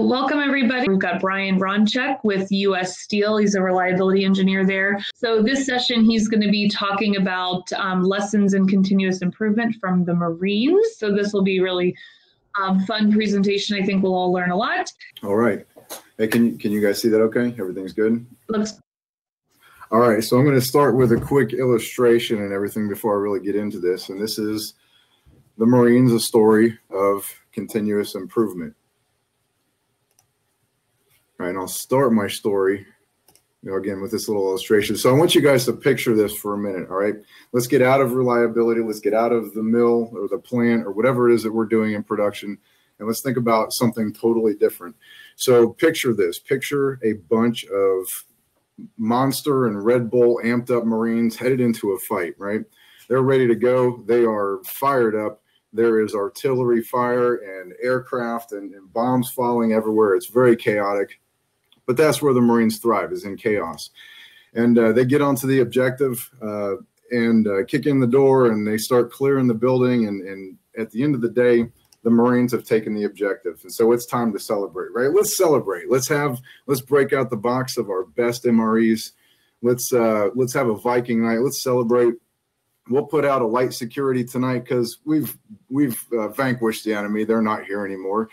welcome everybody. We've got Brian Hronchek with US Steel. He's a reliability engineer there. So this session, he's going to be talking about lessons in continuous improvement from the Marines. So this will be really fun presentation. I think we'll all learn a lot. All right. Hey, can you guys see that okay? Everything's good? Looks. All right, so I'm going to start with a quick illustration and everything before I really get into this. And this is the Marines, a story of continuous improvement. All right, and I'll start my story, again, with this little illustration. So I want you guys to picture this for a minute, all right? Let's get out of reliability. Let's get out of the mill or the plant or whatever it is that we're doing in production, and let's think about something totally different. So picture this. Picture a bunch of Monster and Red Bull amped up Marines headed into a fight, right? They're ready to go. They are fired up. There is artillery fire and aircraft and bombs falling everywhere. It's very chaotic. But that's where the Marines thrive, is in chaos. And they get onto the objective and kick in the door, and they start clearing the building. And at the end of the day, the Marines have taken the objective. And so it's time to celebrate, right? Let's celebrate. Let's break out the box of our best MREs. Let's have a Viking night. Let's celebrate. We'll put out a light security tonight because we've vanquished the enemy. They're not here anymore.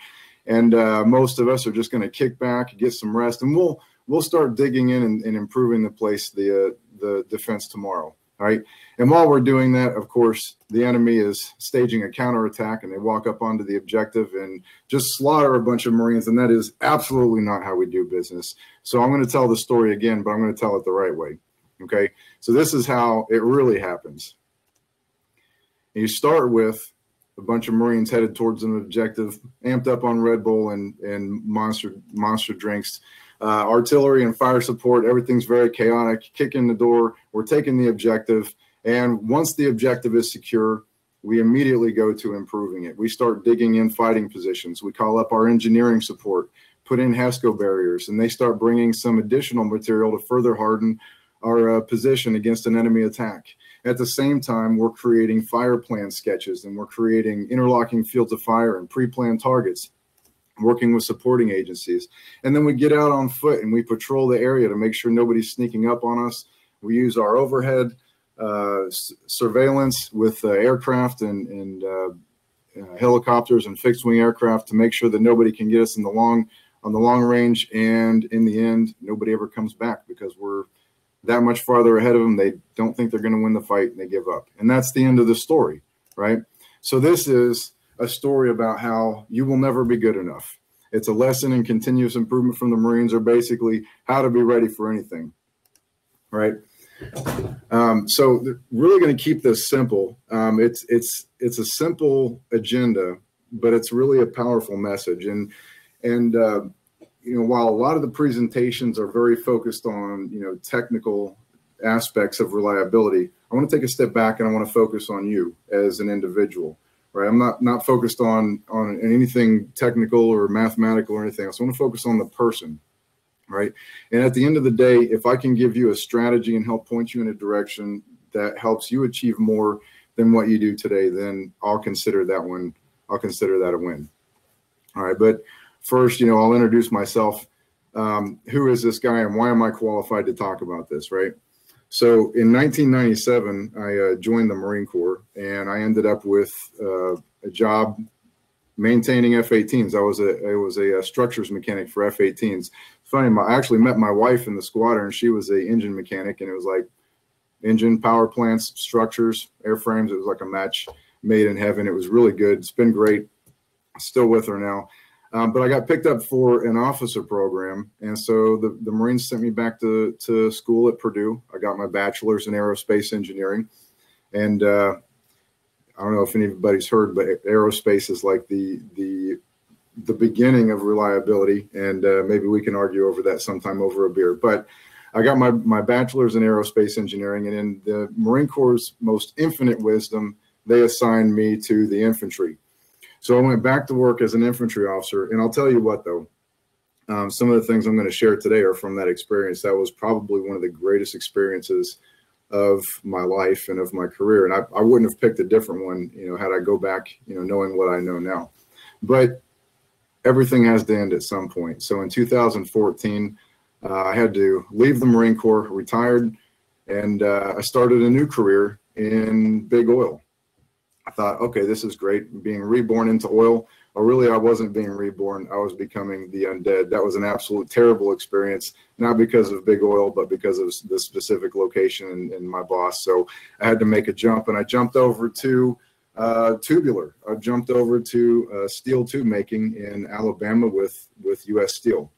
And most of us are just going to kick back, get some rest, and we'll start digging in and improving the defense tomorrow. All right. And while we're doing that, of course, the enemy is staging a counterattack, and they walk up onto the objective and just slaughter a bunch of Marines. And that is absolutely not how we do business. So I'm going to tell the story again, but I'm going to tell it the right way. Okay. So this is how it really happens. And you start with a bunch of Marines headed towards an objective, amped up on Red Bull and monster drinks, artillery and fire support. Everything's very chaotic. Kick in the door. We're taking the objective. And once the objective is secure, we immediately go to improving it. We start digging in fighting positions. We call up our engineering support, put in HESCO barriers, and they start bringing some additional material to further harden our position against an enemy attack. At the same time, we're creating fire plan sketches, and we're creating interlocking fields of fire and pre-planned targets, working with supporting agencies. And then we get out on foot and we patrol the area to make sure nobody's sneaking up on us. We use our overhead surveillance with aircraft and helicopters and fixed wing aircraft to make sure that nobody can get us on the long range. And in the end, nobody ever comes back because we're that much farther ahead of them. They don't think they're going to win the fight, and they give up. And that's the end of the story, right? So this is a story about how you will never be good enough. It's a lesson in continuous improvement from the Marines, or basically how to be ready for anything, right? So really going to keep this simple. It's a simple agenda, but it's really a powerful message. And while a lot of the presentations are very focused on, technical aspects of reliability, I want to take a step back and I want to focus on you as an individual, right? I'm not focused on anything technical or mathematical or anything else. I want to focus on the person, right? And at the end of the day, if I can give you a strategy and help point you in a direction that helps you achieve more than what you do today, then I'll consider that one. I'll consider that a win. All right, but first, I'll introduce myself. Who is this guy and why am I qualified to talk about this, right? So in 1997, I joined the Marine Corps, and I ended up with a job maintaining F-18s. I was a structures mechanic for F-18s. It's funny, I actually met my wife in the squadron. She was an engine mechanic, and it was like engine, power plants, structures, airframes. It was like a match made in heaven. It was really good. It's been great. Still with her now. But I got picked up for an officer program, and so the Marines sent me back to school at Purdue. I got my bachelor's in aerospace engineering, and I don't know if anybody's heard, but aerospace is like the beginning of reliability, and maybe we can argue over that sometime over a beer. But I got my bachelor's in aerospace engineering, and in the Marine Corps' most infinite wisdom, they assigned me to the infantry. So I went back to work as an infantry officer, and I'll tell you what, though, some of the things I'm going to share today are from that experience. That was probably one of the greatest experiences of my life and of my career, and I wouldn't have picked a different one, had I go back, knowing what I know now. But everything has to end at some point. So in 2014, I had to leave the Marine Corps, retired, and I started a new career in big oil. I thought, okay, this is great, being reborn into oil. Or really, I wasn't being reborn. I was becoming the undead. That was an absolute terrible experience, not because of big oil, but because of the specific location and my boss. So I had to make a jump, and I jumped over to tubular. I jumped over to steel tube making in Alabama with US Steel.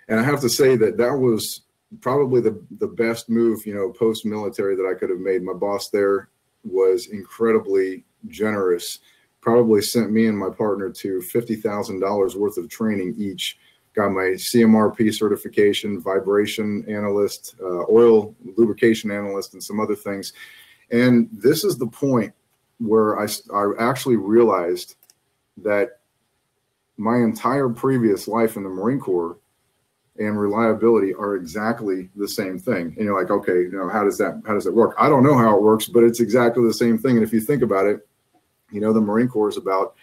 And I have to say that that was probably the best move, post-military that I could have made. My boss there was incredibly generous, probably sent me and my partner to $50,000 worth of training each. Got my CMRP certification, vibration analyst, oil lubrication analyst, and some other things. And this is the point where I actually realized that my entire previous life in the Marine Corps and reliability are exactly the same thing. And you're like, okay, how does that work? I don't know how it works, but it's exactly the same thing. And if you think about it, the Marine Corps is about,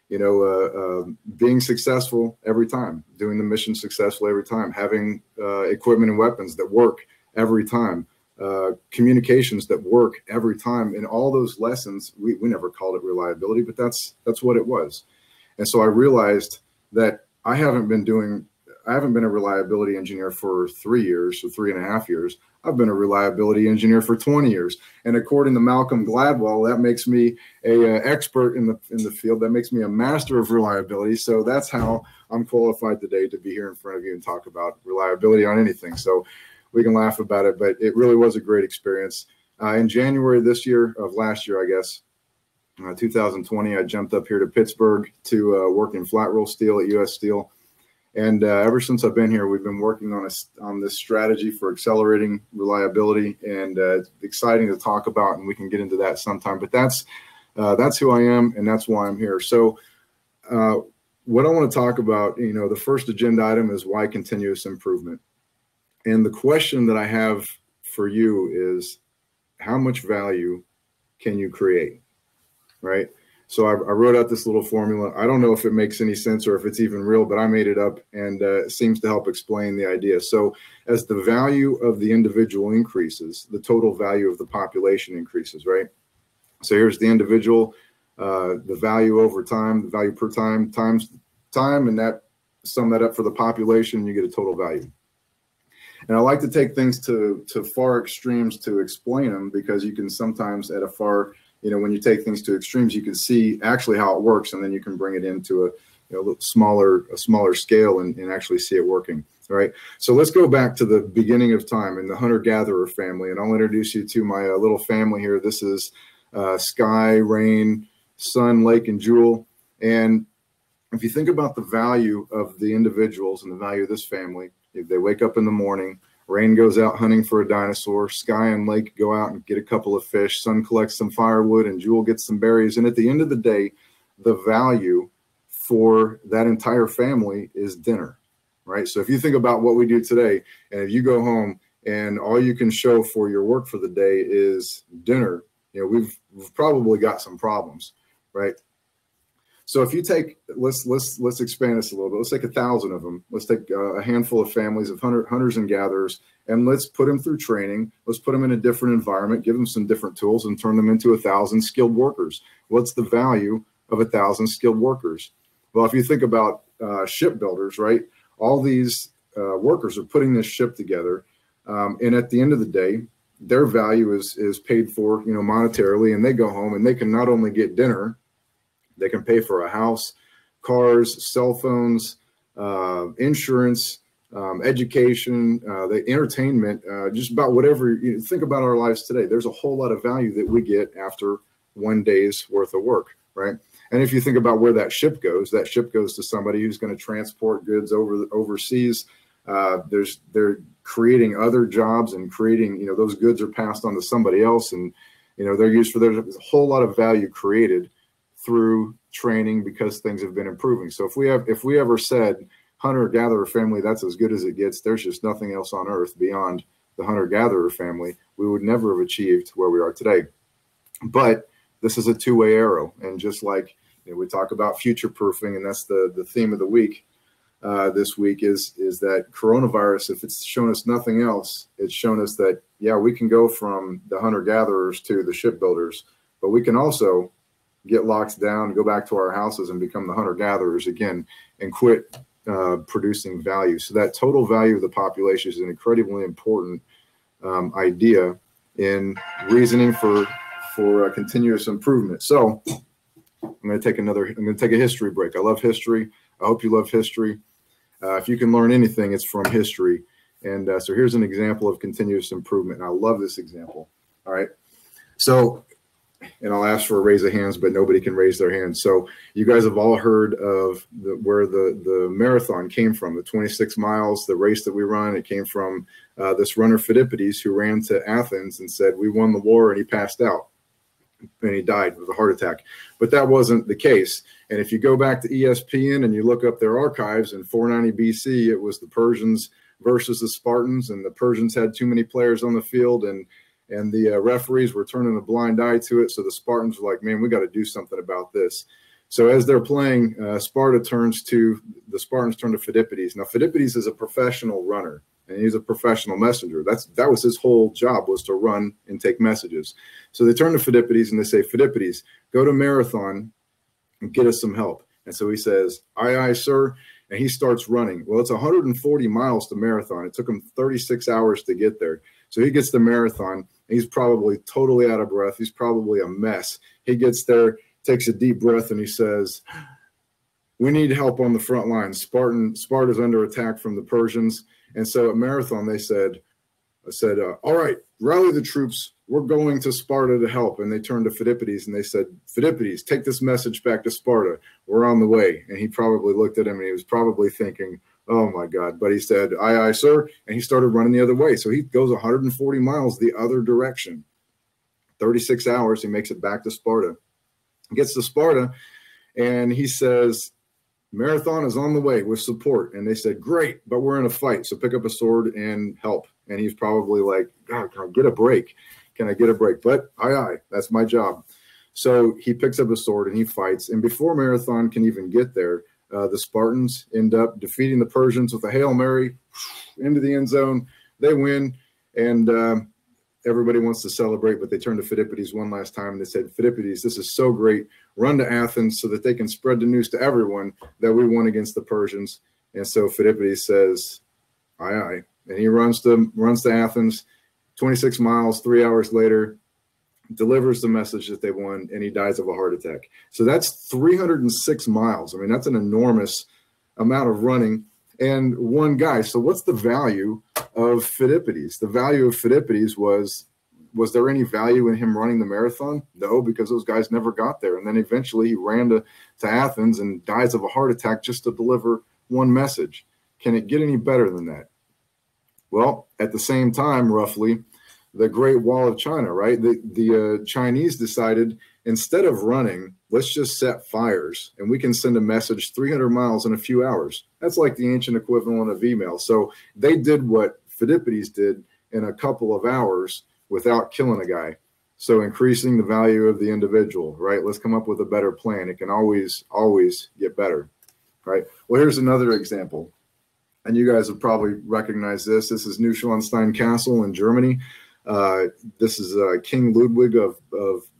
being successful every time, doing the mission successfully every time, having equipment and weapons that work every time, communications that work every time. And all those lessons, we never called it reliability, but that's what it was. And so I realized that I haven't been a reliability engineer for 3 years or 3.5 years. I've been a reliability engineer for 20 years. And according to Malcolm Gladwell, that makes me a expert in the field. That makes me a master of reliability. So that's how I'm qualified today to be here in front of you and talk about reliability on anything. So we can laugh about it, but it really was a great experience. In January of last year, I guess, 2020, I jumped up here to Pittsburgh to work in flat roll steel at US Steel. And ever since I've been here, we've been working on this strategy for accelerating reliability, and it's exciting to talk about, and we can get into that sometime. But that's who I am, and that's why I'm here. So what I want to talk about, the first agenda item is why continuous improvement. And the question that I have for you is, how much value can you create, right? So I wrote out this little formula. I don't know if it makes any sense or if it's even real, but I made it up, and it seems to help explain the idea. So as the value of the individual increases, the total value of the population increases, right? So here's the individual, the value over time, the value per time times time, and that sum that up for the population, and you get a total value. And I like to take things to far extremes to explain them, because you can sometimes at a far, when you take things to extremes, you can see actually how it works, and then you can bring it into a smaller scale and actually see it working. All right. So let's go back to the beginning of time in the hunter-gatherer family, and I'll introduce you to my little family here. This is Sky, Rain, Sun, Lake, and Jewel. And if you think about the value of the individuals and the value of this family, if they wake up in the morning, Rain goes out hunting for a dinosaur, Sky and Lake go out and get a couple of fish, Sun collects some firewood, and Jewel gets some berries. And at the end of the day, the value for that entire family is dinner, right? So if you think about what we do today, and if you go home and all you can show for your work for the day is dinner, we've probably got some problems, right? So if you take, let's expand this a little bit. Let's take 1,000 of them. Let's take a handful of families of hunters and gatherers, and let's put them through training. Let's put them in a different environment, give them some different tools, and turn them into 1,000 skilled workers. What's the value of 1,000 skilled workers? Well, if you think about shipbuilders, right? All these workers are putting this ship together, and at the end of the day, their value is paid for, monetarily, and they go home and they can not only get dinner, they can pay for a house, cars, cell phones, insurance, education, the entertainment, just about whatever. Think about our lives today. There's a whole lot of value that we get after one day's worth of work, right? And if you think about where that ship goes to somebody who's going to transport goods overseas. They're creating other jobs and creating, those goods are passed on to somebody else, and they're used for there's a whole lot of value created through training because things have been improving. So if we ever said hunter-gatherer family, that's as good as it gets, there's just nothing else on earth beyond the hunter-gatherer family, we would never have achieved where we are today. But this is a two-way arrow. And just like, we talk about future proofing, and that's the theme of the week. This week is that coronavirus, if it's shown us nothing else, it's shown us that, yeah, we can go from the hunter-gatherers to the shipbuilders, but we can also get locked down, go back to our houses and become the hunter-gatherers again and quit producing value. So that total value of the population is an incredibly important idea in reasoning for continuous improvement. So I'm going to take a history break. I love history. I hope you love history. If you can learn anything, it's from history. And so here's an example of continuous improvement. And I love this example. All right. So, and I'll ask for a raise of hands, but nobody can raise their hands. So you guys have all heard of where the marathon came from, the 26 miles, the race that we run. It came from this runner, Phidippides, who ran to Athens and said, we won the war, and he passed out. And he died with a heart attack. But that wasn't the case. And if you go back to ESPN and you look up their archives in 490 BC, it was the Persians versus the Spartans, and the Persians had too many players on the field, and the referees were turning a blind eye to it. So the Spartans were like, man, we got to do something about this. So as they're playing, the Spartans turn to Phidippides. Now, Phidippides is a professional runner, and he's a professional messenger. That was his whole job, was to run and take messages. So they turn to Phidippides and they say, Phidippides, go to Marathon and get us some help. And so he says, aye, aye, sir. And he starts running. Well, it's 140 miles to Marathon. It took him 36 hours to get there. So he gets to Marathon. He's probably totally out of breath. He's probably a mess. He gets there, takes a deep breath, and he says, we need help on the front line. Sparta's under attack from the Persians. And so at Marathon, they said, all right, rally the troops. We're going to Sparta to help. And they turned to Phidippides and they said, Phidippides, take this message back to Sparta. We're on the way. And he probably looked at him and he was probably thinking, oh my God. But he said, aye, aye, sir. And he started running the other way. So he goes 140 miles the other direction. 36 hours, he makes it back to Sparta. He gets to Sparta and he says, Marathon is on the way with support. And they said, great, but we're in a fight. So pick up a sword and help. And he's probably like, God, can I get a break? Can I get a break? But aye, aye, that's my job. So he picks up a sword and he fights. And before Marathon can even get there, the Spartans end up defeating the Persians with a Hail Mary into the end zone. They win. And everybody wants to celebrate, but they turn to Phidippides one last time and they said, Phidippides, this is so great. Run to Athens so that they can spread the news to everyone that we won against the Persians. And so Phidippides says, aye, aye. And he runs to Athens, 26 miles, 3 hours later, delivers the message that they won, and he dies of a heart attack. So that's 306 miles. I mean, that's an enormous amount of running. And one guy. So what's the value of Phidippides? The value of Phidippides was there any value in him running the marathon? No, because those guys never got there. And then eventually he ran to Athens and dies of a heart attack just to deliver one message. Can it get any better than that? Well, at the same time, roughly, the Great Wall of China, right? The Chinese decided, instead of running, let's just set fires and we can send a message 300 miles in a few hours. That's like the ancient equivalent of email. So they did what Phidippides did in a couple of hours without killing a guy. So increasing the value of the individual, right? Let's come up with a better plan. It can always get better, right? Well, here's another example. And you guys have probably recognized this. This is Neuschwanstein Castle in Germany. This is King Ludwig of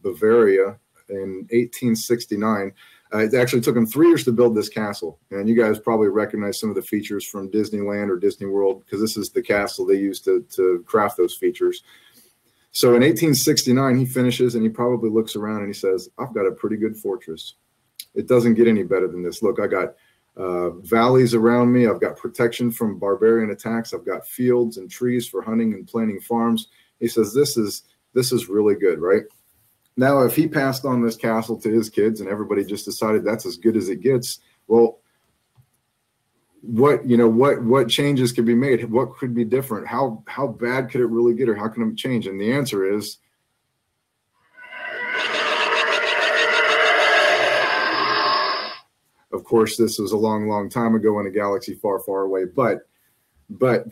Bavaria in 1869. It actually took him 3 years to build this castle. And you guys probably recognize some of the features from Disneyland or Disney World, because this is the castle they used to craft those features. So in 1869, he finishes and he probably looks around and he says, I've got a pretty good fortress. It doesn't get any better than this. Look, I got valleys around me. I've got protection from barbarian attacks. I've got fields and trees for hunting and planting farms. He says, this is really good, right? Now, if he passed on this castle to his kids and everybody just decided that's as good as it gets, well, what changes could be made? What could be different? How bad could it really get, or how can it change? And the answer is, of course, this was a long, long time ago in a galaxy far, far away, but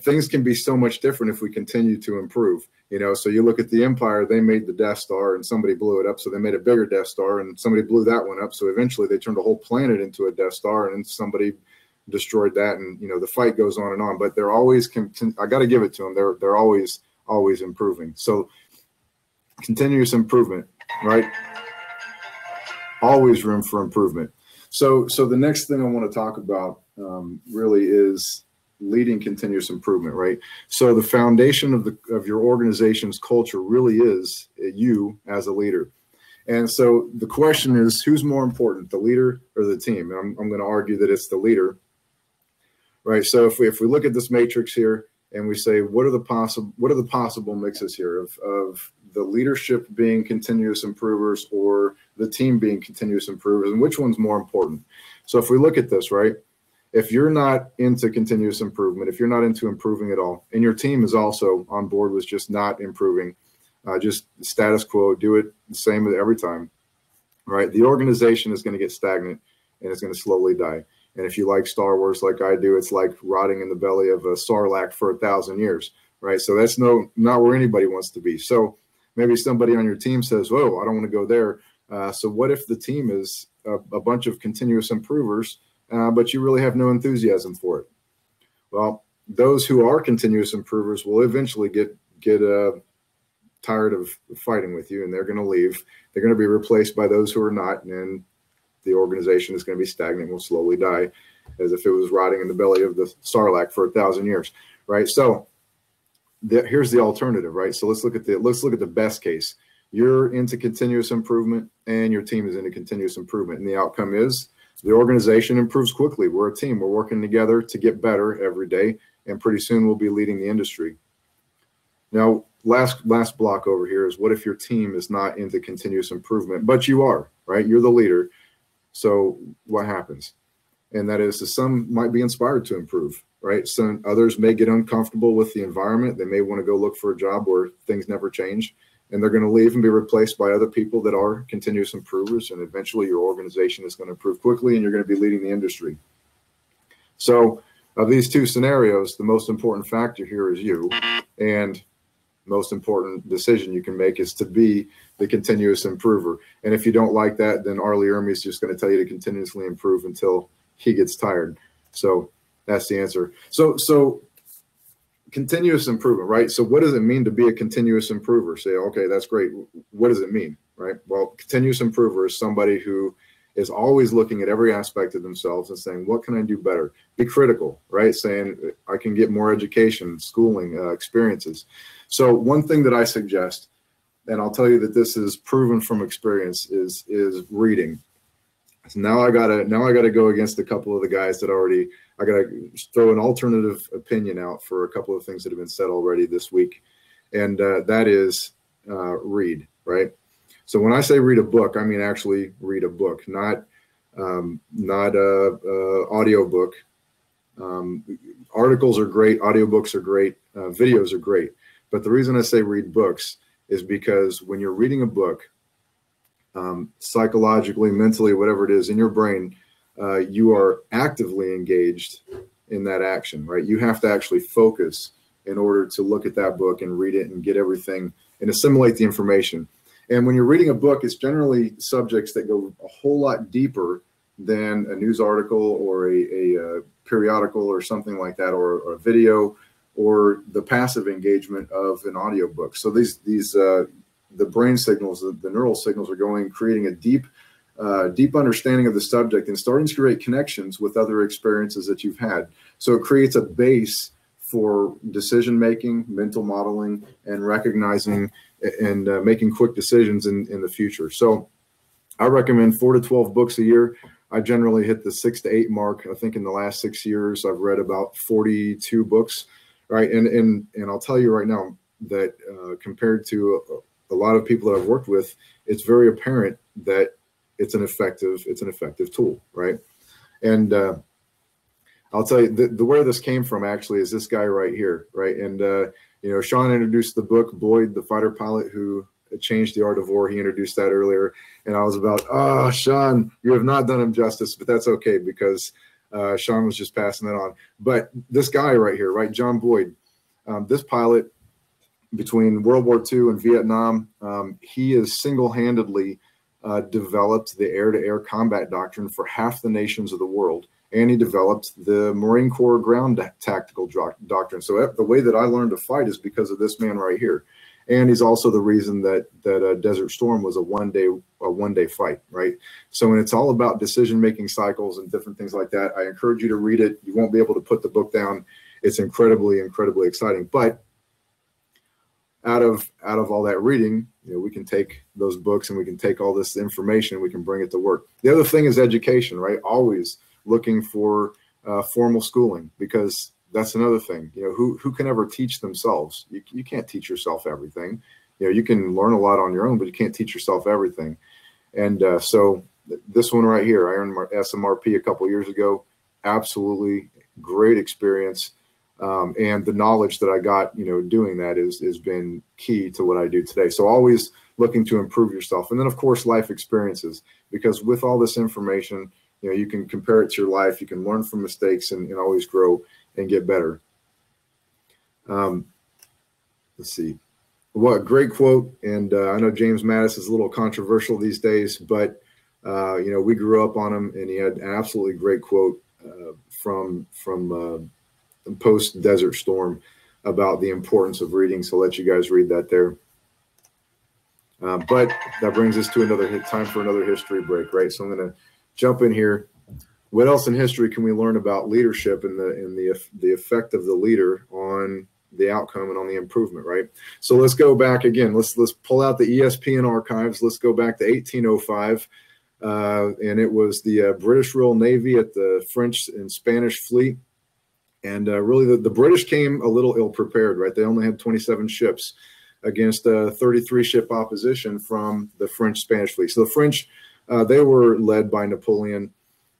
things can be so much different if we continue to improve. You know, so you look at the Empire, they made the Death Star and somebody blew it up. So they made a bigger Death Star and somebody blew that one up. So eventually they turned a whole planet into a Death Star and then somebody destroyed that. And, you know, the fight goes on and on, but they're always, I got to give it to them. They're always improving. So continuous improvement, right? Always room for improvement. So the next thing I want to talk about really is leading continuous improvement, right? So the foundation of your organization's culture really is you as a leader. And so the question is, who's more important, the leader or the team? And I'm going to argue that it's the leader, right? So if we look at this matrix here and we say, what are the possible mixes here of the leadership being continuous improvers or the team being continuous improvers, and which one's more important? So if we look at this, right? If you're not into continuous improvement, if you're not into improving at all, and your team is also on board with just not improving, just status quo, do it the same every time, right? The organization is going to get stagnant and it's going to slowly die. And if you like Star Wars like I do, it's like rotting in the belly of a sarlacc for 1,000 years, right? So that's not where anybody wants to be. So maybe somebody on your team says, "Whoa, I don't want to go there." So what if the team is a bunch of continuous improvers, but you really have no enthusiasm for it? Well, those who are continuous improvers will eventually get tired of fighting with you, and they're going to leave. They're going to be replaced by those who are not, and the organization is going to be stagnant, will slowly die as if it was rotting in the belly of the sarlacc for 1,000 years, right? So here's the alternative, right? So let's look at the best case. You're into continuous improvement and your team is into continuous improvement, and the outcome is the organization improves quickly. We're a team. We're working together to get better every day, and pretty soon we'll be leading the industry. Now, last block over here is, what if your team is not into continuous improvement, but you are, right? You're the leader. So what happens? And that is, some might be inspired to improve, right? Some others may get uncomfortable with the environment. They may want to go look for a job where things never change, and they're going to leave and be replaced by other people that are continuous improvers. And eventually your organization is going to improve quickly and you're going to be leading the industry. So of these two scenarios, the most important factor here is you, and most important decision you can make is to be the continuous improver. And if you don't like that, then Arlie Ermy is just going to tell you to continuously improve until he gets tired. So that's the answer. So continuous improvement, right? So what does it mean to be a continuous improver? Say, okay, that's great. What does it mean, right? Well, continuous improver is somebody who is always looking at every aspect of themselves and saying, what can I do better? Be critical, right? Saying, I can get more education, schooling, experiences. So one thing that I suggest, and I'll tell you that this is proven from experience, is reading. So now I gotta go against a couple of the guys that I gotta throw an alternative opinion out for a couple of things that have been said already this week, and that is read, right? So when I say read a book, I mean actually read a book, not a audio book. Articles are great, audiobooks are great, videos are great, but the reason I say read books is because when you're reading a book, psychologically, mentally, whatever it is in your brain, you are actively engaged in that action, right? You have to actually focus in order to look at that book and read it and get everything and assimilate the information. And when you're reading a book, it's generally subjects that go a whole lot deeper than a news article or a periodical or something like that, or a video, or the passive engagement of an audiobook. So the brain signals, the neural signals are going, creating a deep understanding of the subject and starting to create connections with other experiences that you've had. So it creates a base for decision-making, mental modeling, and recognizing and making quick decisions in the future. So I recommend 4 to 12 books a year. I generally hit the 6 to 8 mark. I think in the last 6 years, I've read about 42 books, right? And I'll tell you right now that compared to a lot of people that I've worked with, it's very apparent that it's an effective tool, right? And I'll tell you the where this came from actually is this guy right here, right? And you know, Sean introduced the book, Boyd, the fighter pilot who changed the art of war. He introduced that earlier, and I was about, oh, Sean, you have not done him justice, but that's okay because Sean was just passing that on. But this guy right here, right, John Boyd, this pilot between World War II and Vietnam, he has single-handedly developed the air-to-air combat doctrine for half the nations of the world. And he developed the Marine Corps ground tactical doctrine. So the way that I learned to fight is because of this man right here. And he's also the reason that Desert Storm was a one-day fight, right? So when it's all about decision-making cycles and different things like that, I encourage you to read it. You won't be able to put the book down. It's incredibly, incredibly exciting. But out of all that reading, we can take those books and we can take all this information and we can bring it to work. The other thing is education, right? Always looking for formal schooling, because that's another thing. Who can ever teach themselves? You can't teach yourself everything. You can learn a lot on your own, but you can't teach yourself everything. And so this one right here, I earned my SMRP a couple years ago. Absolutely great experience. And the knowledge that I got, doing that has been key to what I do today. So always looking to improve yourself. And then, of course, life experiences, because with all this information, you can compare it to your life. You can learn from mistakes and always grow and get better. Let's see. What a great quote. And I know James Mattis is a little controversial these days, but, we grew up on him, and he had an absolutely great quote from post Desert Storm about the importance of reading. So I'll let you guys read that there. But that brings us to time for another history break, right? So I'm going to jump in here. What else in history can we learn about leadership and the effect of the leader on the outcome and on the improvement, right? So let's go back again. Let's pull out the ESPN archives. Let's go back to 1805. And it was the British Royal Navy at the French and Spanish fleet. And really, the British came a little ill-prepared, right? They only had 27 ships against 33 ship opposition from the French-Spanish fleet. So the French, they were led by Napoleon,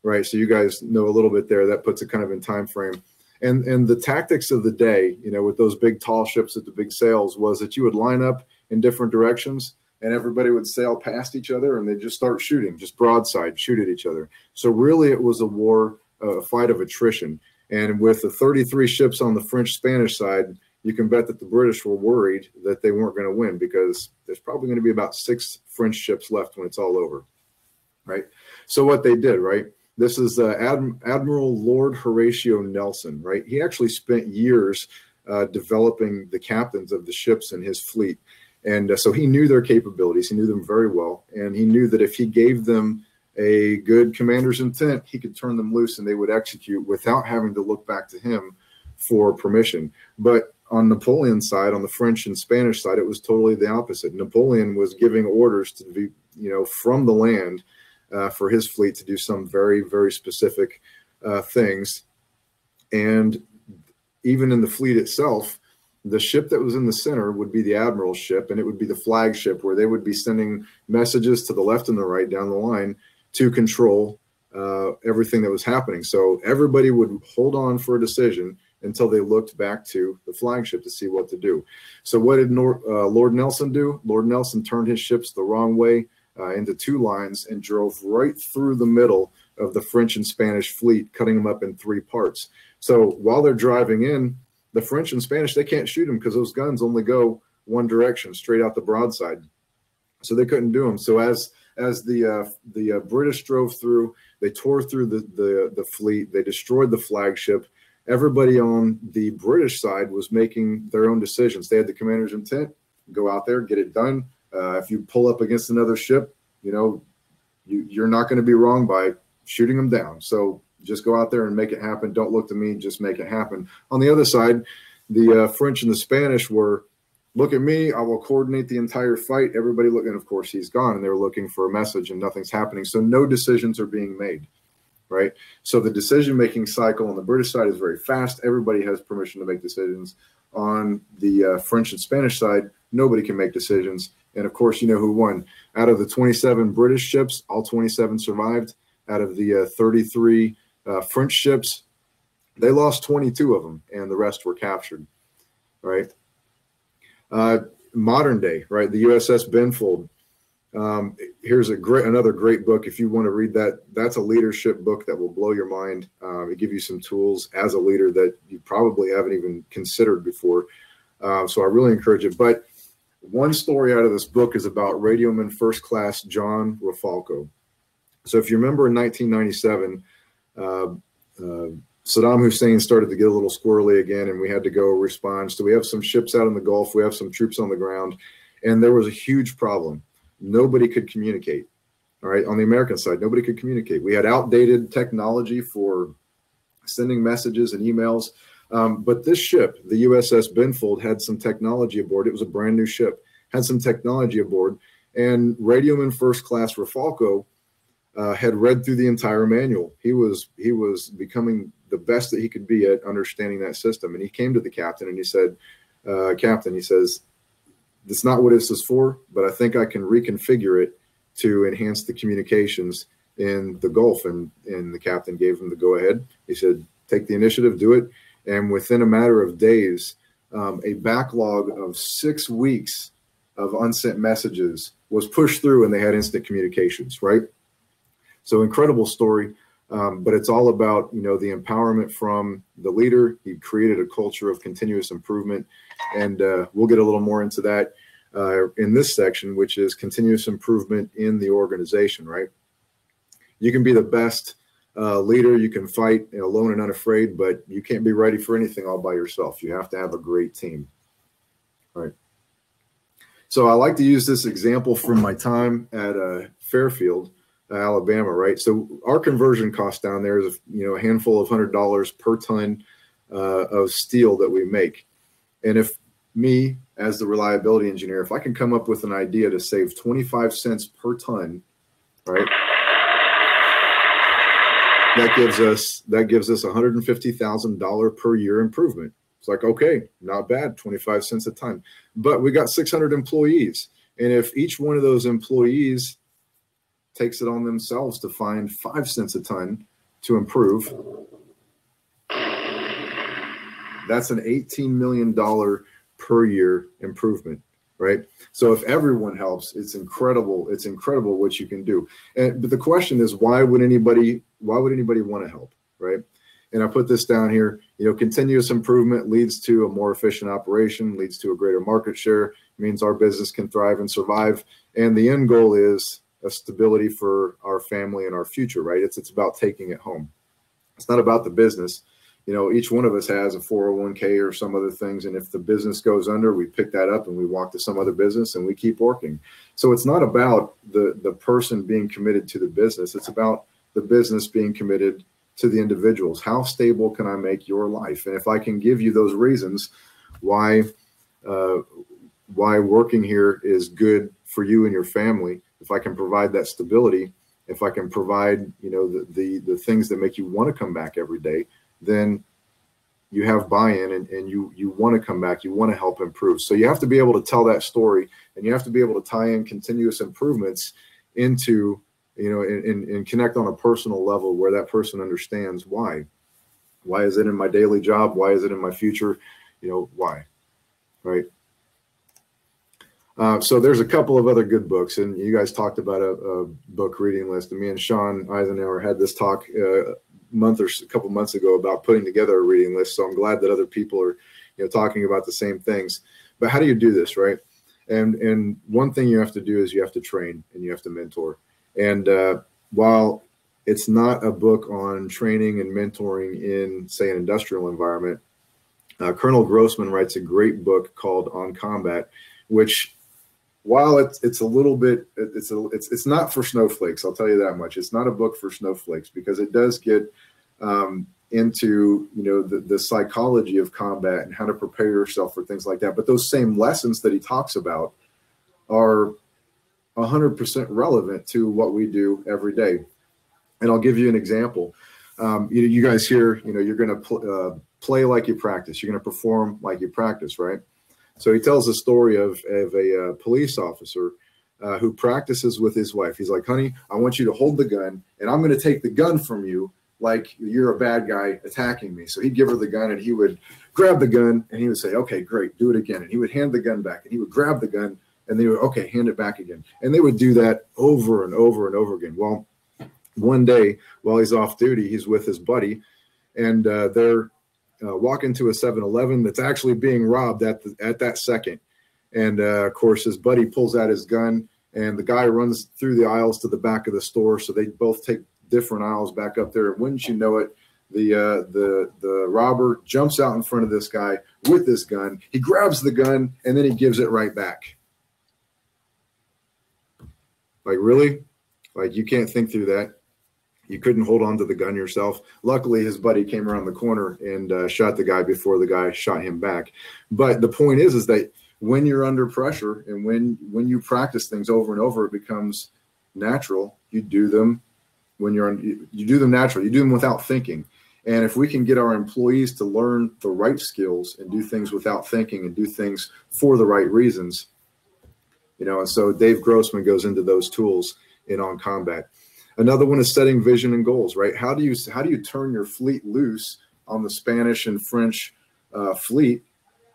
right? So you guys know a little bit there. That puts it kind of in time frame. And the tactics of the day, with those big tall ships with the big sails, was that you would line up in different directions and everybody would sail past each other and they'd just start shooting, just broadside, shoot at each other. So really it was a fight of attrition. And with the 33 ships on the French-Spanish side, you can bet that the British were worried that they weren't going to win, because there's probably going to be about 6 French ships left when it's all over, right? So what they did, right? This is Admiral Lord Horatio Nelson, right? He actually spent years developing the captains of the ships in his fleet. And so he knew their capabilities. He knew them very well. And he knew that if he gave them a good commander's intent, he could turn them loose and they would execute without having to look back to him for permission. But on Napoleon's side, on the French and Spanish side, it was totally the opposite. Napoleon was giving orders to be, from the land for his fleet to do some very, very specific things. And even in the fleet itself, the ship that was in the center would be the admiral's ship, and it would be the flagship, where they would be sending messages to the left and the right down the line to control everything that was happening. So everybody would hold on for a decision until they looked back to the flagship to see what to do. So what did Lord Nelson do? Lord Nelson turned his ships the wrong way into 2 lines and drove right through the middle of the French and Spanish fleet, cutting them up in 3 parts. So while they're driving in, the French and Spanish, they can't shoot them because those guns only go one direction, straight out the broadside. So they couldn't do them. So as the British drove through, they tore through the fleet, they destroyed the flagship. Everybody on the British side was making their own decisions. They had the commander's intent, go out there, get it done. If you pull up against another ship, you're not going to be wrong by shooting them down. So just go out there and make it happen. Don't look to me, just make it happen. On the other side, the French and the Spanish were, look at me, I will coordinate the entire fight. Everybody looking, of course, he's gone, and they were looking for a message and nothing's happening. So no decisions are being made, right? So the decision-making cycle on the British side is very fast. Everybody has permission to make decisions. On the French and Spanish side, nobody can make decisions. And of course, you know who won. Out of the 27 British ships, all 27 survived. Out of the 33 French ships, they lost 22 of them, and the rest were captured, right? Modern day, right? The USS Benfold. Here's another great book. If you want to read that, that's a leadership book that will blow your mind. It gives you some tools as a leader that you probably haven't even considered before. So I really encourage it. But one story out of this book is about Radioman First Class John Rafalko. So if you remember in 1997, Saddam Hussein started to get a little squirrely again, and we had to go respond. So we have some ships out in the Gulf. We have some troops on the ground, and there was a huge problem. Nobody could communicate. All right, on the American side, nobody could communicate. We had outdated technology for sending messages and emails. But this ship, the USS Benfold, had some technology aboard. It was a brand new ship, had some technology aboard. And Radioman First Class Rafalko had read through the entire manual. He was becoming the best that he could be at understanding that system. And he came to the captain and he said, Captain, he says, that's not what this is for, but I think I can reconfigure it to enhance the communications in the Gulf. And the captain gave him the go ahead. He said, take the initiative, do it. And within a matter of days, a backlog of 6 weeks of unsent messages was pushed through, and they had instant communications, right? So incredible story, but it's all about, the empowerment from the leader. He created a culture of continuous improvement, and we'll get a little more into that in this section, which is continuous improvement in the organization, right? You can be the best leader, you can fight alone and unafraid, but you can't be ready for anything all by yourself. You have to have a great team, right? So I like to use this example from my time at Fairfield, Alabama, right? So our conversion cost down there is, a handful of $100 per ton of steel that we make. And if me, as the reliability engineer, if I can come up with an idea to save 25 cents per ton, right? That gives us $150,000 per year improvement. It's like, okay, not bad, 25 cents a ton. But we got 600 employees. And if each one of those employees takes it on themselves to find 5 cents a ton to improve, that's an $18 million per year improvement, right? So if everyone helps, it's incredible. It's incredible what you can do. But the question is, why would anybody want to help, right? And I put this down here, continuous improvement leads to a more efficient operation, leads to a greater market share, means our business can thrive and survive. And the end goal is a stability for our family and our future, right? It's about taking it home. It's not about the business. Each one of us has a 401k or some other things. And if the business goes under, we pick that up and we walk to some other business and we keep working. So it's not about the person being committed to the business. It's about the business being committed to the individuals. How stable can I make your life? And if I can give you those reasons why working here is good for you and your family, if I can provide that stability, if I can provide, the things that make you want to come back every day, then you have buy-in and you want to come back, you want to help improve. So you have to be able to tell that story, and you have to be able to tie in continuous improvements into, and connect on a personal level where that person understands why. Why is it in my daily job? Why is it in my future? Why, right? So there's a couple of other good books, and you guys talked about a book reading list. And me and Sean Eisenhower had this talk a couple months ago about putting together a reading list. So I'm glad that other people are, talking about the same things. But how do you do this, right? And one thing you have to do is you have to train and you have to mentor. And while it's not a book on training and mentoring in, say, an industrial environment, Colonel Grossman writes a great book called On Combat, which, while it's a little bit, it's not for snowflakes. I'll tell you that much. It's not a book for snowflakes, because it does get into the psychology of combat and how to prepare yourself for things like that. But those same lessons that he talks about are 100% relevant to what we do every day. And I'll give you an example. You guys here, you're going to play like you practice. You're going to perform like you practice, right? So he tells a story of a police officer who practices with his wife. He's like, honey, I want you to hold the gun, and I'm going to take the gun from you like you're a bad guy attacking me. So he'd give her the gun, and he would grab the gun, and he would say, okay, great, do it again. And he would hand the gun back, and he would grab the gun, and they would, okay, hand it back again. And they would do that over and over and over again. Well, one day while he's off duty, he's with his buddy, and they're walk into a 7-Eleven that's actually being robbed at that second. And of course, his buddy pulls out his gun, and the guy runs through the aisles to the back of the store. So they both take different aisles back up there. Wouldn't you know it, the robber jumps out in front of this guy with this gun. He grabs the gun, and then he gives it right back. Like, really? Like, you can't think through that. You couldn't hold on to the gun yourself. Luckily, his buddy came around the corner and shot the guy before the guy shot him back. But the point is that when you're under pressure and when you practice things over and over, it becomes natural. You do them you do them naturally. You do them without thinking. And if we can get our employees to learn the right skills and do things without thinking and do things for the right reasons, and so Dave Grossman goes into those tools in On Combat. Another one is setting vision and goals, right? How do you turn your fleet loose on the Spanish and French fleet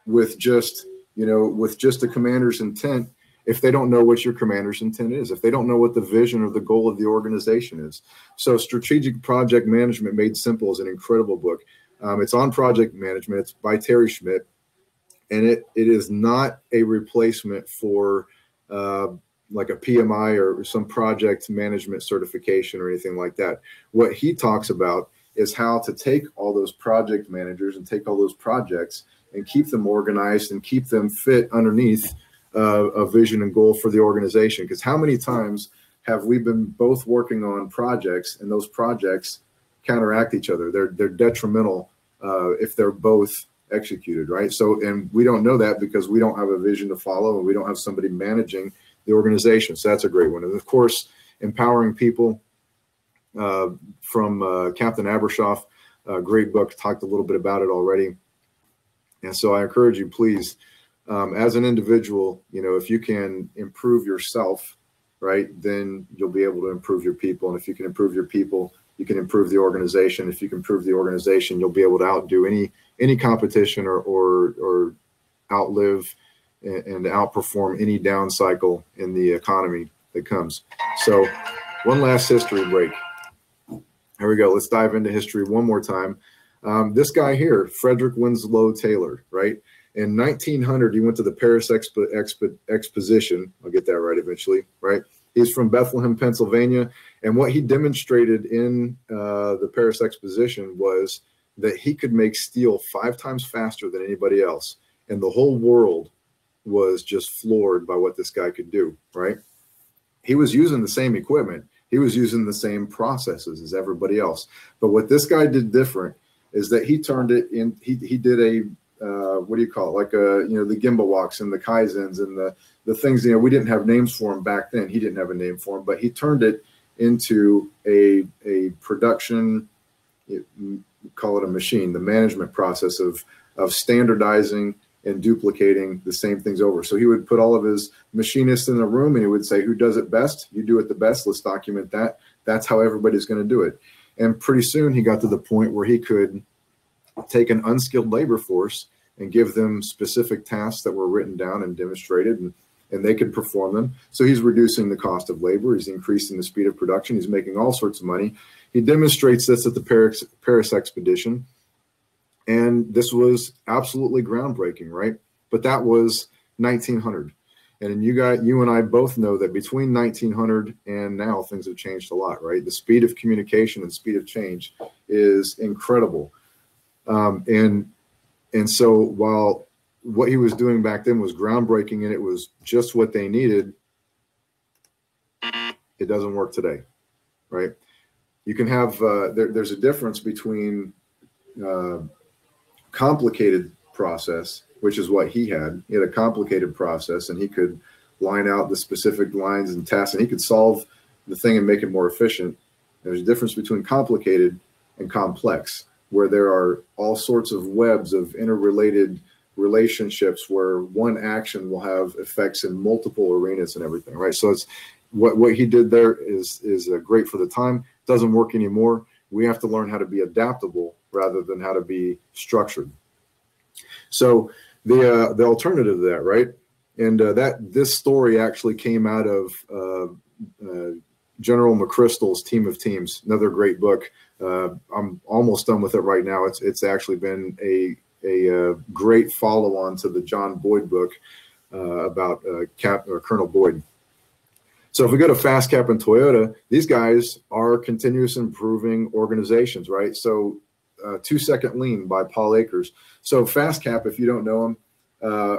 with just a commander's intent if they don't know what your commander's intent is, if they don't know what the vision or the goal of the organization is? So Strategic Project Management Made Simple is an incredible book. It's on project management. It's by Terry Schmidt, and it is not a replacement for like a PMI or some project management certification or anything like that. What he talks about is how to take all those project managers and take all those projects and keep them organized and keep them fit underneath a vision and goal for the organization. Because how many times have we been both working on projects and those projects counteract each other? They're detrimental if they're both executed, right? So, and we don't know that because we don't have a vision to follow and we don't have somebody managing the organization. So that's a great one. And of course, empowering people from Captain Abershoff, great book, talked a little bit about it already. And so I encourage you, please, as an individual, if you can improve yourself, right, then you'll be able to improve your people. And if you can improve your people, you can improve the organization. If you can improve the organization, you'll be able to outdo any competition or outlive and outperform any down cycle in the economy that comes. So one last history break. Here we go. Let's dive into history one more time. This guy here, Frederick Winslow Taylor, right? In 1900, he went to the Paris Exposition. I'll get that right eventually, right? He's from Bethlehem, Pennsylvania. And what he demonstrated in the Paris Exposition was that he could make steel 5 times faster than anybody else. And the whole world was just floored by what this guy could do, right? He was using the same equipment. He was using the same processes as everybody else. But what this guy did different is that he turned it in, he did a, what do you call it? Like the gimbal walks and the Kaizens and the things, we didn't have names for them back then. He didn't have a name for them, but he turned it into a production, call it a machine, the management process of standardizing and duplicating the same things over. So he would put all of his machinists in a room and he would say, who does it best? You do it the best. Let's document that. That's how everybody's going to do it. And pretty soon he got to the point where he could take an unskilled labor force and give them specific tasks that were written down and demonstrated, and they could perform them. So he's reducing the cost of labor. He's increasing the speed of production. He's making all sorts of money. He demonstrates this at the Paris Expedition. And this was absolutely groundbreaking, right? But that was 1900. And you and I both know that between 1900 and now, things have changed a lot, right? The speed of communication and speed of change is incredible. And so while what he was doing back then was groundbreaking and it was just what they needed, it doesn't work today, right? You can have, there's a difference between complicated process, which is what he had. He had a complicated process and he could line out the specific lines and tasks and he could solve the thing and make it more efficient. There's a difference between complicated and complex, where there are all sorts of webs of interrelated relationships where one action will have effects in multiple arenas and everything, right? So it's what he did there is great for the time. Doesn't work anymore. We have to learn how to be adaptable rather than how to be structured. So the alternative to that, right? And this story actually came out of General McChrystal's Team of Teams, another great book. I'm almost done with it right now. It's actually been a great follow-on to the John Boyd book about Colonel Boyd. So if we go to FastCap and Toyota, these guys are continuous improving organizations, right? So 2 Second Lean by Paul Akers. So FastCap, if you don't know them,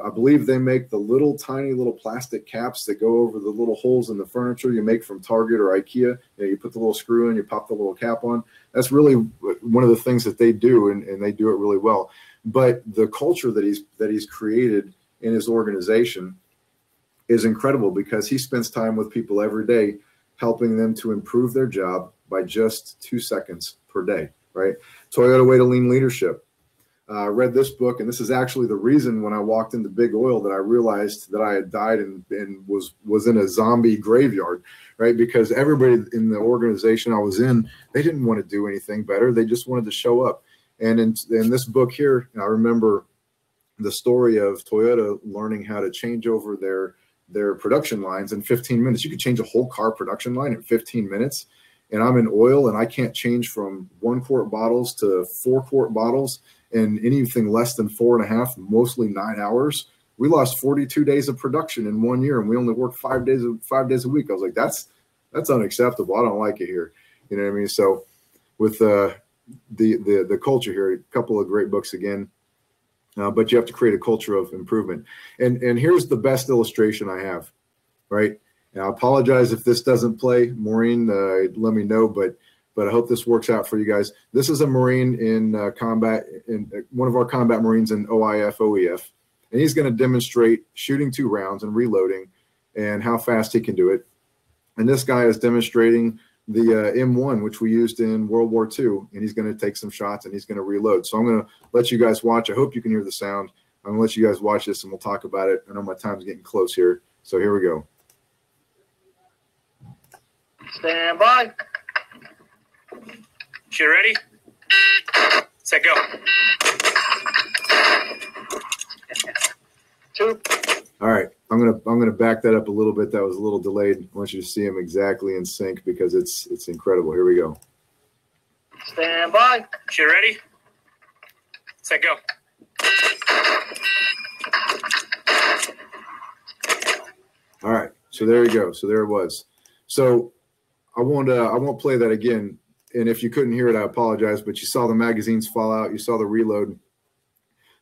I believe they make the tiny little plastic caps that go over the little holes in the furniture you make from Target or IKEA. You put the little screw in, you pop the little cap on. That's really one of the things that they do, and they do it really well. But the culture that he's created in his organization is incredible, because he spends time with people every day, helping them to improve their job by just 2 seconds per day, right? Toyota Way to Lean Leadership. I read this book, and this is actually the reason when I walked into Big Oil that I realized that I had died and was in a zombie graveyard, right? Because everybody in the organization I was in, they didn't want to do anything better. They just wanted to show up. And in this book here, I remember the story of Toyota learning how to change over their production lines in 15 minutes. You could change a whole car production line in 15 minutes. And I'm in oil, and I can't change from 1 quart bottles to 4 quart bottles in anything less than 4.5, mostly 9 hours. We lost 42 days of production in 1 year, and we only worked 5 days a week. I was like, that's unacceptable. I don't like it here. You know what I mean? So with the culture here, a couple of great books again. But you have to create a culture of improvement. And here's the best illustration I have, right? Now, I apologize if this doesn't play. Maureen, let me know, but I hope this works out for you guys. This is a Marine in combat, in one of our combat Marines in OIF, OEF, and he's going to demonstrate shooting 2 rounds and reloading and how fast he can do it. And this guy is demonstrating the M1, which we used in World War II, and he's going to take some shots and he's going to reload. So I'm going to let you guys watch. I hope you can hear the sound. I'm going to let you guys watch this, and we'll talk about it. I know my time's getting close here, so here we go. Stand by. You ready? Set, go. 2. All right, I'm gonna back that up a little bit. That was a little delayed. I want you to see him exactly in sync because it's incredible. Here we go. Stand by. You ready? Set, go. All right, so there you go. So there it was. So I won't play that again. And if you couldn't hear it, I apologize. But you saw the magazines fall out. You saw the reload.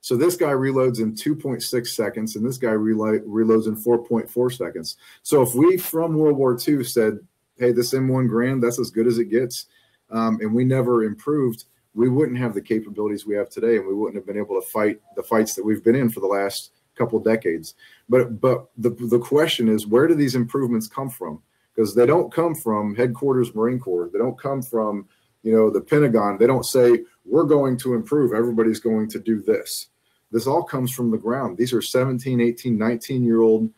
So this guy reloads in 2.6 seconds, and this guy reloads in 4.4 seconds. So if we from World War II said, hey, this M1 Grand, that's as good as it gets, and we never improved, we wouldn't have the capabilities we have today, and we wouldn't have been able to fight the fights that we've been in for the last couple of decades. But the question is, where do these improvements come from? Because they don't come from headquarters Marine Corps. They don't come from, the Pentagon. They don't say, we're going to improve. Everybody's going to do this. This all comes from the ground. These are 17, 18, 19-year-old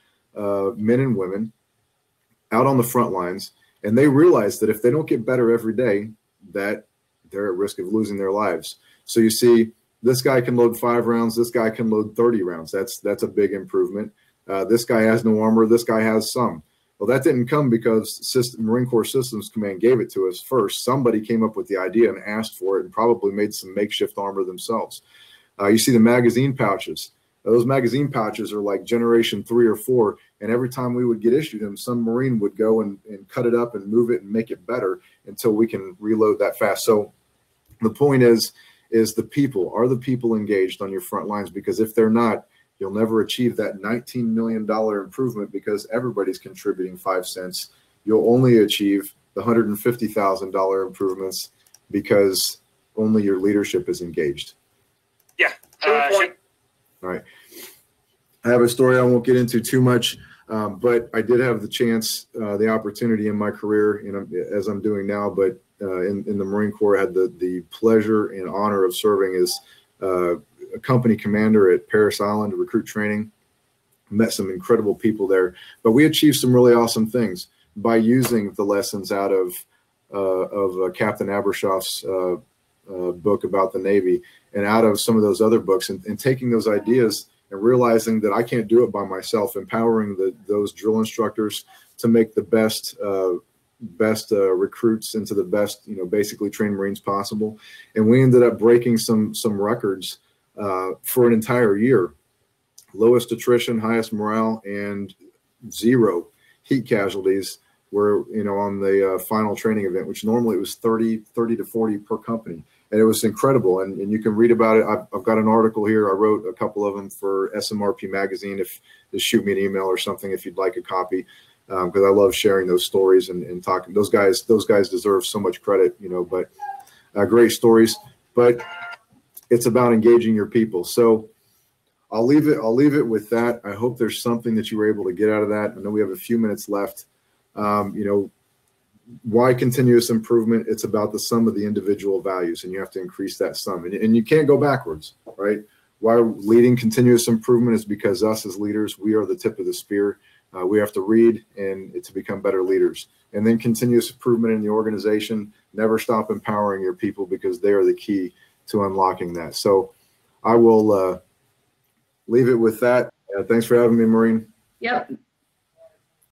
men and women out on the front lines, and they realize that if they don't get better every day, that they're at risk of losing their lives. So you see, this guy can load 5 rounds. This guy can load 30 rounds. That's a big improvement. This guy has no armor. This guy has some. Well, that didn't come because Marine Corps Systems Command gave it to us first. Somebody came up with the idea and asked for it and probably made some makeshift armor themselves. You see the magazine pouches. Those magazine pouches are like generation 3 or 4, and every time we would get issued them, some Marine would go and cut it up and move it and make it better until we can reload that fast. So the point is the people. Are the people engaged on your front lines? Because if they're not, you'll never achieve that $19 million improvement because everybody's contributing 5 cents. You'll only achieve the $150,000 improvements because only your leadership is engaged. Yeah. All right. I have a story I won't get into too much, but I did have the chance, the opportunity in my career, as I'm doing now, but in the Marine Corps, I had the pleasure and honor of serving as a company commander at Parris Island recruit training. Met some incredible people there, but we achieved some really awesome things by using the lessons out of Captain Abershoff's book about the Navy and out of some of those other books and taking those ideas and realizing that I can't do it by myself, empowering those drill instructors to make the best recruits into the best, basically trained Marines possible. And we ended up breaking some records for an entire year. Lowest attrition, highest morale, and 0 heat casualties were, on the final training event, which normally it was 30 to 40 per company. And it was incredible. And you can read about it. I've got an article here. I wrote a couple of them for SMRP magazine. Just shoot me an email or something if you'd like a copy, because I love sharing those stories and talking. Those guys deserve so much credit, but great stories. But it's about engaging your people. So I'll leave it with that. I hope there's something that you were able to get out of that. I know we have a few minutes left. Why continuous improvement? It's about the sum of the individual values, and you have to increase that sum. And you can't go backwards, right? Why leading continuous improvement is because us as leaders, we are the tip of the spear. We have to read and to become better leaders. And then continuous improvement in the organization. Never stop empowering your people, because they are the key to unlocking that. So I will leave it with that. Thanks for having me, Maureen. Yep.